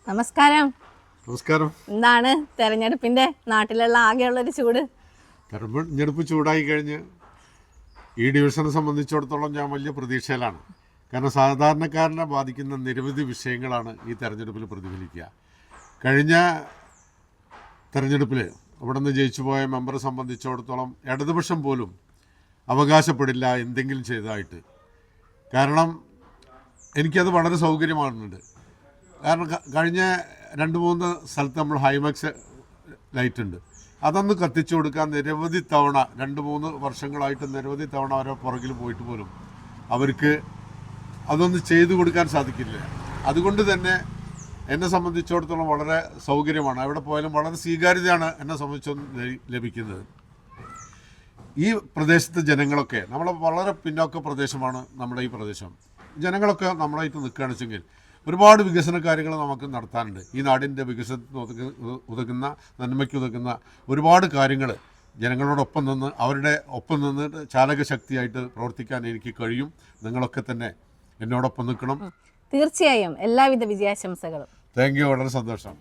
നമസ്കാരം. നമസ്കാരം. എന്താണ് തെരഞ്ഞെടുപ്പിന്റെ നാട്ടിലുള്ള ആകെയുള്ളൊരു ചൂട്? തെരഞ്ഞെടുപ്പ് ചൂടായി കഴിഞ്ഞ് ഈ ഡിവിഷനെ സംബന്ധിച്ചിടത്തോളം ഞാൻ വലിയ പ്രതീക്ഷയിലാണ്. കാരണം സാധാരണക്കാരനെ ബാധിക്കുന്ന നിരവധി വിഷയങ്ങളാണ് ഈ തെരഞ്ഞെടുപ്പിൽ പ്രതിഫലിക്കുക. കഴിഞ്ഞ തെരഞ്ഞെടുപ്പിൽ അവിടെ നിന്ന് ജയിച്ചു പോയ മെമ്പറെ സംബന്ധിച്ചിടത്തോളം ഇടതുപക്ഷം പോലും അവകാശപ്പെടില്ല എന്തെങ്കിലും ചെയ്തതായിട്ട്. കാരണം എനിക്കത് വളരെ സൗകര്യമാകുന്നുണ്ട്. കാരണം കഴിഞ്ഞ 2-3 സ്ഥലത്ത് നമ്മൾ ഹൈമാക്സ് ലൈറ്റ് ഉണ്ട്, അതൊന്ന് കത്തിച്ചു കൊടുക്കാൻ നിരവധി തവണ 2-3 വർഷങ്ങളായിട്ട് നിരവധി തവണ അവരെ പുറകിൽ പോയിട്ട് പോലും അവർക്ക് അതൊന്ന് ചെയ്തു കൊടുക്കാൻ സാധിക്കില്ല. അതുകൊണ്ട് തന്നെ എന്നെ സംബന്ധിച്ചിടത്തോളം വളരെ സൗകര്യമാണ്. എവിടെ പോയാലും വളരെ സ്വീകാര്യതയാണ് എന്നെ സംബന്ധിച്ചൊന്നും ലഭിക്കുന്നത്. ഈ പ്രദേശത്തെ ജനങ്ങളൊക്കെ നമ്മളെ വളരെ പിന്നോക്ക പ്രദേശമാണ് നമ്മുടെ ഈ പ്രദേശം. ജനങ്ങളൊക്കെ നമ്മളായിട്ട് നിൽക്കുകയാണെന്ന് വെച്ചെങ്കിൽ ഒരുപാട് വികസന കാര്യങ്ങൾ നമുക്ക് നടത്താനുണ്ട്. ഈ നാടിൻ്റെ വികസനത്തിന് ഉതകുന്ന നന്മയ്ക്ക് ഉതകുന്ന ഒരുപാട് കാര്യങ്ങൾ ജനങ്ങളോടൊപ്പം നിന്ന് അവരുടെ ഒപ്പം നിന്ന് ചാലകശക്തിയായിട്ട് പ്രവർത്തിക്കാൻ എനിക്ക് കഴിയും. നിങ്ങളൊക്കെ തന്നെ എന്നോടൊപ്പം നിൽക്കണം. തീർച്ചയായും എല്ലാവിധ വിജയാശംസകളും. Thank you. വളരെ സന്തോഷം.